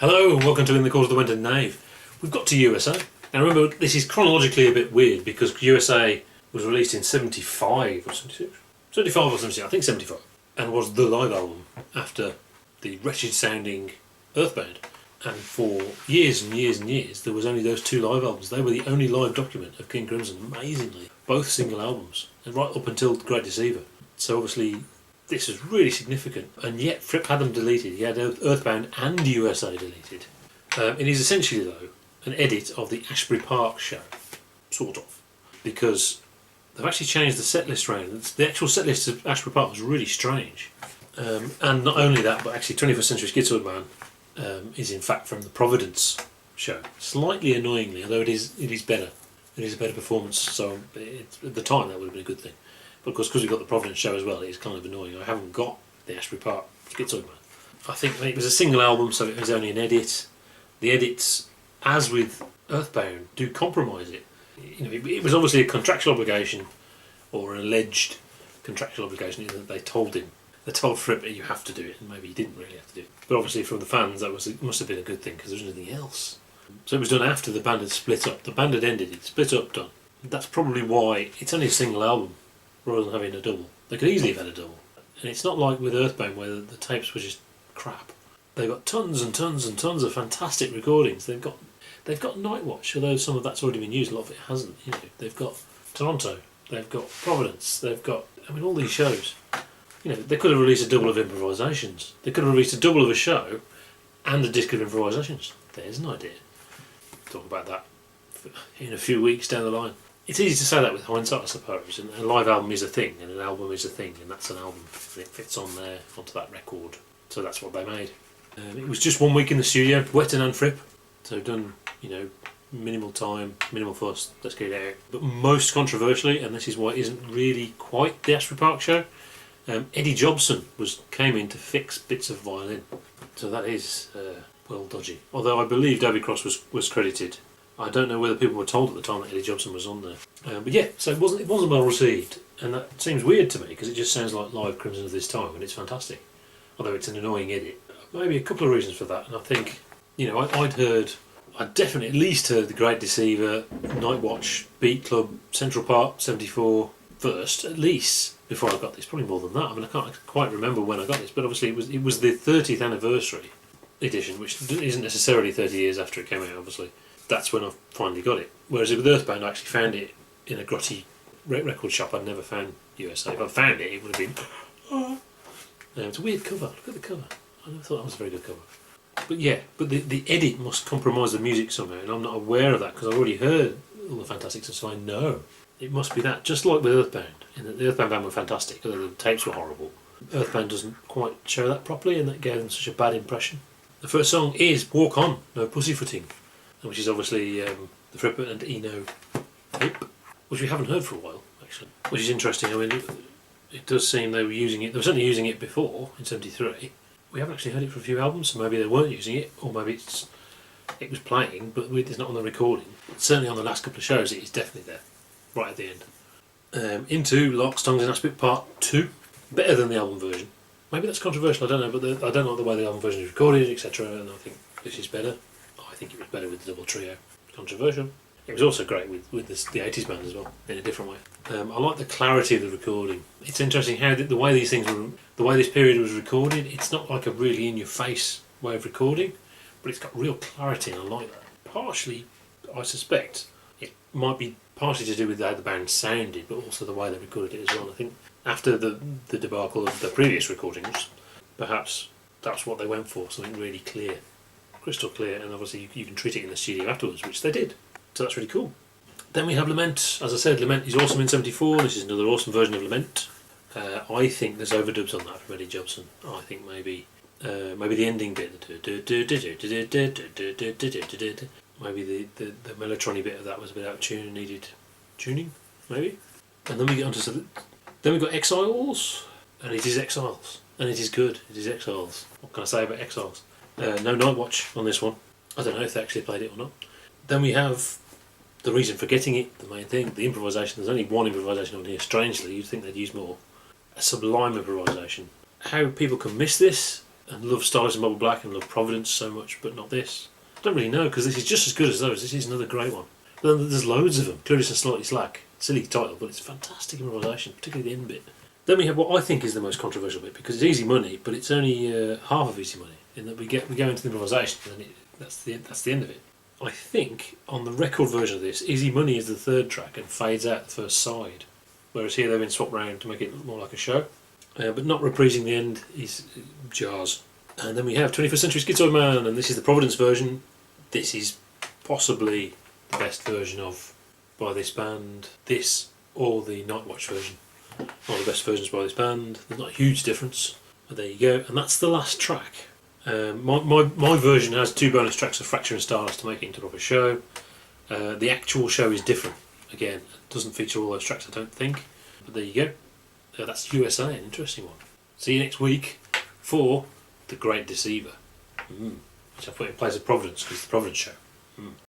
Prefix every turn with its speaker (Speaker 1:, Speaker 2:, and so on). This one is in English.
Speaker 1: Hello and welcome to In the Cause of the Wenton Knave. We've got to USA. Now remember, this is chronologically a bit weird because USA was released in 75 or 76? 75 or 76, I think 75. And was the live album after the wretched sounding Earthbound. And for years and years and years there was only those two live albums. They were the only live document of King Crimson, amazingly. Both single albums, and right up until The Great Deceiver. So obviously this is really significant, and yet Fripp had them deleted. He had Earthbound and USA deleted. It is essentially, though, an edit of the Asbury Park show, sort of, because they've actually changed the set list around. The actual set list of Asbury Park was really strange. And not only that, but actually 21st Century Schizoid Man is in fact from the Providence show. Slightly annoyingly, although it is better. It is a better performance, so at the time that would have been a good thing. But of course, because we've got the Providence show as well, it's kind of annoying. I haven't got the Asbury Park Schizoid Man. I think it was a single album, so it was only an edit. The edits, as with Earthbound, do compromise it. You know, it was obviously a contractual obligation, or an alleged contractual obligation that they told him. They told Fripp you have to do it, and maybe he didn't really have to do it. But obviously, from the fans, it must have been a good thing because there was nothing else. So it was done after the band had split up. The band had ended, it split up, done. That's probably why it's only a single album, rather than having a double. They could easily have had a double. And it's not like with Earthbound where the tapes were just crap. They've got tons and tons and tons of fantastic recordings. They've got Nightwatch, although some of that's already been used, a lot of it hasn't. You know, they've got Toronto, they've got Providence, they've got all these shows. You know, they could have released a double of improvisations. They could have released a double of a show and a disc of improvisations. There's an idea. Talk about that in a few weeks down the line. It's easy to say that with hindsight, I suppose, and a live album is a thing, and an album is a thing, and that's an album, and it fits on there, onto that record, so that's what they made. It was just 1 week in the studio, Wenton and Fripp, so done, minimal time, minimal fuss, let's get it out. But most controversially, and this is why it isn't really quite the Asbury Park show, Eddie Jobson came in to fix bits of violin, so that is well dodgy. Although I believe David Cross was credited. I don't know whether people were told at the time that Eddie Jobson was on there. But yeah, so it wasn't well received, and that seems weird to me because it just sounds like live Crimson of this time, and it's fantastic. Although it's an annoying edit. Maybe a couple of reasons for that, and I think, I'd definitely at least heard The Great Deceiver, Nightwatch, Beat Club, Central Park 74 first, at least, before I got this. Probably more than that. I mean, I can't quite remember when I got this, but obviously it was the 30th anniversary edition, which isn't necessarily 30 years after it came out, obviously. That's when I finally got it. Whereas with Earthbound, I actually found it in a grotty record shop. I'd never found USA. If I'd found it, it would have been... It's a weird cover. Look at the cover. I never thought that was a very good cover. But yeah, the edit must compromise the music somehow, and I'm not aware of that because I've already heard all the fantastic stuff, so I know it must be that. Just like with Earthbound, in that the Earthbound band were fantastic, although the tapes were horrible. Earthbound doesn't quite show that properly, and that gave them such a bad impression. The first song is Walk On, No Pussyfooting, which is obviously the Fripp and Eno tape, which we haven't heard for a while, actually. Which is interesting. I mean, it does seem they were using it. They were certainly using it before in '73. We haven't actually heard it for a few albums, so maybe they weren't using it, or maybe it was playing, but it's not on the recording. But certainly on the last couple of shows, it is definitely there, right at the end. Into Larks, Tongues and Aspic Part 2, better than the album version. Maybe that's controversial, I don't know, but I don't like the way the album version is recorded, etc. And I think this is better. I think it was better with the double trio. Controversial. It was also great with the 80s band as well, in a different way. I like the clarity of the recording. It's interesting how the way these things were, the way this period was recorded. It's not like a really in-your-face way of recording, but it's got real clarity, and I like that. Partially, I suspect, it might be partially to do with how the band sounded, but also the way they recorded it as well. I think after the debacle of the previous recordings, perhaps that's what they went for, something really clear. Crystal clear, and obviously you can treat it in the studio afterwards, which they did, so that's really cool. Then we have Lament. As I said, Lament is awesome in '74. This is another awesome version of Lament. I think there's overdubs on that from Eddie Jobson. I think maybe the ending bit, maybe the Melotronic bit of that was a bit out of tune and needed tuning, maybe. And then we get onto then we've got Exiles, and it is Exiles, and it is good. It is Exiles. What can I say about Exiles? No Nightwatch on this one. I don't know if they actually played it or not. Then we have the reason for getting it, the main thing, the improvisation. There's only one improvisation on here, strangely. You'd think they'd use more. A sublime improvisation. How people can miss this, and love Starless and Bubble Black and love Providence so much, but not this. I don't really know, because this is just as good as those. This is another great one. But then there's loads of them. Clueless and Slightly Slack. Silly title, but it's a fantastic improvisation, particularly the end bit. Then we have what I think is the most controversial bit, because it's easy money, but it's only half of easy money, in that we go into the improvisation, and that's the end of it. I think on the record version of this, Easy Money is the third track and fades out the first side, whereas here they've been swapped round to make it look more like a show. But not reprising the end is jars. And then we have 21st Century Schizoid Man, and this is the Providence version. This is possibly the best version of by this band. This or the Nightwatch version are the best versions by this band. There's not a huge difference, but there you go. And that's the last track. My version has 2 bonus tracks of Fracture and Stardust to make it into a proper show. The actual show is different. Again, it doesn't feature all those tracks, I don't think. But there you go. That's USA, an interesting one. See you next week for The Great Deceiver, which I put in place of Providence because it's the Providence show.